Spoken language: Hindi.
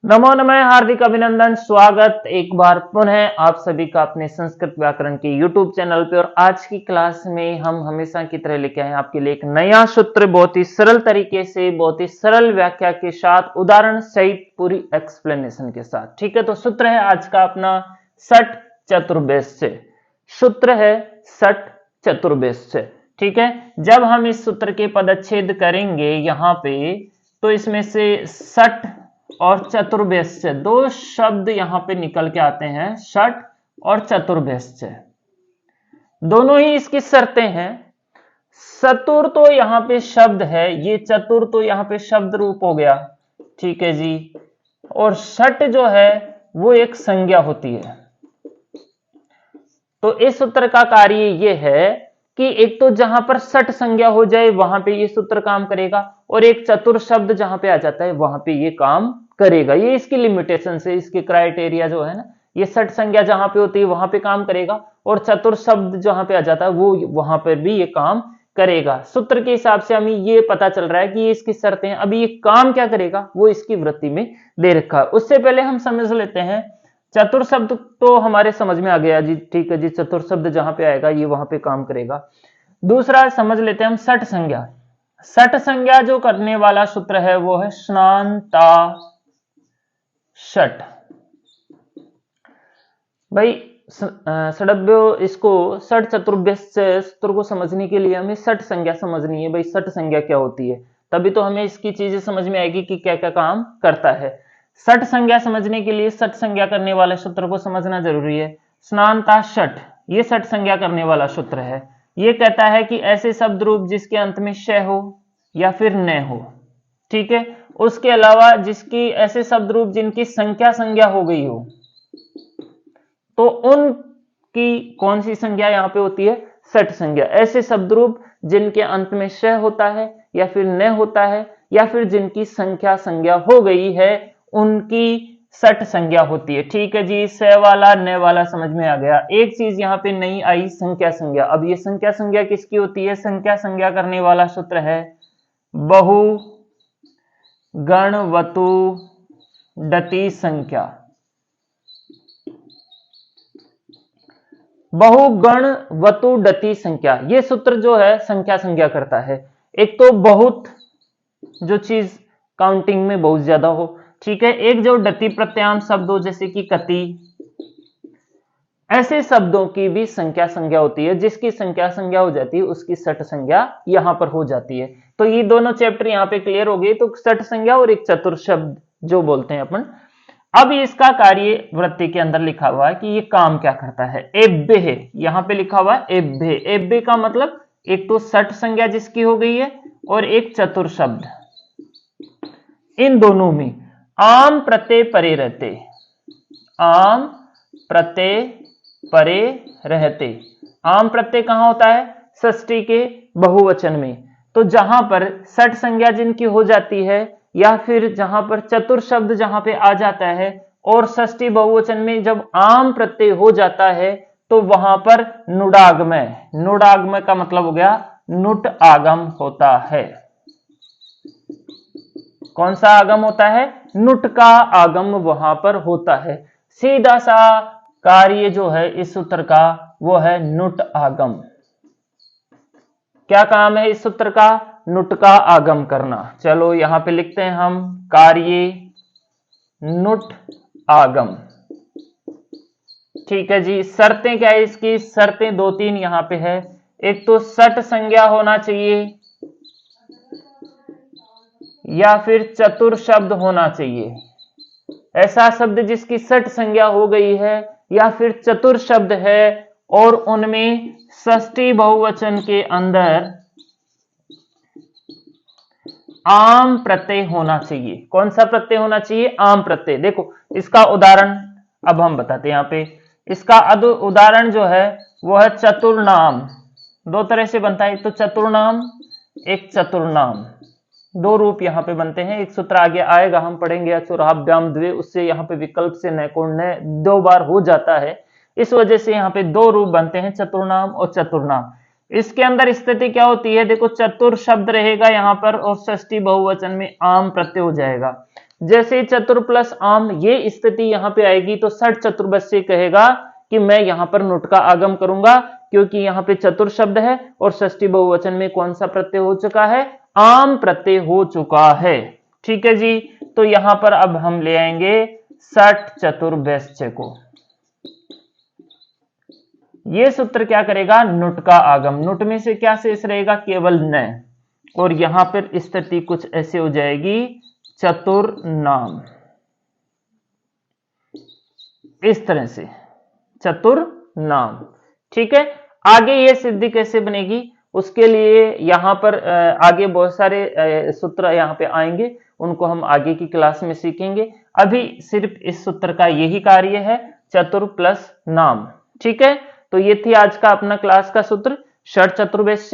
नमो नमः, हार्दिक अभिनंदन, स्वागत एक बार पुनः आप सभी का अपने संस्कृत व्याकरण के YouTube चैनल पे। और आज की क्लास में हम हमेशा की तरह लेके आए आपके लिए एक नया सूत्र, बहुत ही सरल तरीके से, बहुत ही सरल व्याख्या के साथ, उदाहरण सहित, पूरी एक्सप्लेनेशन के साथ। ठीक है, तो सूत्र है आज का अपना षट चतुर्भुज। सूत्र है षट चतुर्भुज। ठीक है, जब हम इस सूत्र के पदच्छेद करेंगे यहाँ पे, तो इसमें से षट और चतुर्भुज दो शब्द यहां पे निकल के आते हैं। षट और चतुर्भुज दोनों ही इसकी शर्तें हैं। चतुर तो यहां पे शब्द है, ये चतुर तो यहां पे शब्द रूप हो गया। ठीक है जी, और षट जो है वो एक संज्ञा होती है। तो इस सूत्र का कार्य ये है कि एक तो जहां पर षट संज्ञा हो जाए वहां पे ये सूत्र काम करेगा, और एक चतुर शब्द जहां पे आ जाता है वहां पे ये काम करेगा। ये इसकी लिमिटेशन से, इसके क्राइटेरिया जो है ना, ये षट संज्ञा जहां पे होती है वहां पे काम करेगा, और चतुर शब्द जहां पे आ जाता है वो वहां पर भी ये काम करेगा। सूत्र के हिसाब से हमें ये पता चल रहा है कि ये इसकी शर्तें हैं। अभी ये काम क्या करेगा वो इसकी वृत्ति में दे रखा है। उससे पहले हम समझ लेते हैं चतुर शब्द, तो हमारे समझ में आ गया जी। ठीक है जी, चतुर शब्द जहां पे आएगा ये वहां पे काम करेगा। दूसरा समझ लेते हैं हम षट संज्ञा। षट संज्ञा जो करने वाला सूत्र है वो है स्नान्ता षट। भाई षडभ्यो, इसको षट चतुर्भुज सूत्र को समझने के लिए हमें षट संज्ञा समझनी है। भाई षट संज्ञा क्या होती है, तभी तो हमें इसकी चीजें समझ में आएगी कि क्या क्या काम करता है। षट संज्ञा समझने के लिए षट संज्ञा करने वाले सूत्र को समझना जरूरी है। स्नान्ता षट, ये षट संज्ञा करने वाला सूत्र है। ये कहता है कि ऐसे शब्द रूप जिसके अंत में श हो या फिर न हो। ठीक है, उसके अलावा जिसकी ऐसे शब्द रूप जिनकी संख्या संज्ञा हो गई हो, तो उनकी कौन सी संज्ञा यहां पे होती है? षट संज्ञा। ऐसे शब्द रूप जिनके अंत में श होता है या फिर न होता है, या फिर जिनकी संख्या संज्ञा हो गई है, उनकी षट संज्ञा होती है। ठीक है जी, स वाला न वाला समझ में आ गया। एक चीज यहाँ पे नहीं आई, संख्या संज्ञा। अब ये संख्या संज्ञा किसकी होती है? संख्या संज्ञा करने वाला सूत्र है बहु गण वतु डति संख्या। बहुगण वतु डति संख्या, ये सूत्र जो है संख्या संज्ञा करता है। एक तो बहुत, जो चीज काउंटिंग में बहुत ज्यादा हो। ठीक है, एक जो डति प्रत्याम शब्द हो, जैसे कि कति, ऐसे शब्दों की भी संख्या संज्ञा होती है। जिसकी संख्या संज्ञा हो जाती है उसकी षट संज्ञा यहां पर हो जाती है। तो ये दोनों चैप्टर यहां पे क्लियर हो गए। तो षट संज्ञा और एक चतुर शब्द जो बोलते हैं अपन। अब इसका कार्य वृत्ति के अंदर लिखा हुआ है कि ये काम क्या करता है। एब्बे है, यहां पे लिखा हुआ है एब्बे। एब्बे का मतलब एक तो षट संज्ञा जिसकी हो गई है और एक चतुर शब्द। इन दोनों में आम प्रत्यय परे रहते, आम प्रत्यय परे रहते। आम प्रत्यय कहां होता है? षष्ठी के बहुवचन में। तो जहां पर षट संज्ञा जिनकी हो जाती है, या फिर जहां पर चतुर शब्द जहां पे आ जाता है, और षष्ठी बहुवचन में जब आम प्रत्यय हो जाता है, तो वहां पर नुडागमय, नुडागमय का मतलब हो गया नुट आगम होता है। कौन सा आगम होता है? नुट का आगम वहां पर होता है। सीधा सा कार्य जो है इस सूत्र का वो है नुट आगम। क्या काम है इस सूत्र का? नुट का आगम करना। चलो यहां पे लिखते हैं हम कार्य नुट आगम। ठीक है जी, शर्तें क्या है इसकी? शर्तें दो तीन यहां पे है। एक तो षट संज्ञा होना चाहिए, या फिर चतुर शब्द होना चाहिए। ऐसा शब्द जिसकी षट संज्ञा हो गई है, या फिर चतुर शब्द है, और उनमें षष्ठी बहुवचन के अंदर आम प्रत्यय होना चाहिए। कौन सा प्रत्यय होना चाहिए? आम प्रत्यय। देखो इसका उदाहरण अब हम बताते हैं यहां पे। इसका उदाहरण जो है वो है चतुर्नाम। दो तरह से बनता है, एक तो चतुर्नाम, एक चतुर्नाम। दो रूप यहां पे बनते हैं। एक सूत्र आगे आएगा, हम पढ़ेंगे अचुराभ्याम द्वे, उससे यहां पे विकल्प से न को न दो बार हो जाता है। इस वजह से यहां पे दो रूप बनते हैं, चतुर्नाम और चतुर्नाम। इसके अंदर स्थिति क्या होती है? देखो चतुर शब्द रहेगा यहां पर, और षष्ठी बहुवचन में आम प्रत्यय हो जाएगा। जैसे ही चतुर प्लस आम ये स्थिति यहां पे आएगी तो षट चतुर्भुज कहेगा कि मैं यहां पर नुट का आगम करूंगा, क्योंकि यहां पे चतुर शब्द है और षष्ठी बहुवचन में कौन सा प्रत्यय हो चुका है, आम प्रत्यय हो चुका है। ठीक है जी, तो यहां पर अब हम ले आएंगे षट चतुर्भुज को। ये सूत्र क्या करेगा, नुट का आगम, नुट में से क्या शेष रहेगा, केवल न, और यहां पर स्थिति कुछ ऐसे हो जाएगी चतुर नाम, इस तरह से चतुर नाम। ठीक है, आगे ये सिद्धि कैसे बनेगी उसके लिए यहां पर आगे बहुत सारे सूत्र यहां पे आएंगे, उनको हम आगे की क्लास में सीखेंगे। अभी सिर्फ इस सूत्र का यही कार्य है, चतुर प्लस नाम। ठीक है, तो ये थी आज का अपना क्लास का सूत्र षट चतुर्भुज।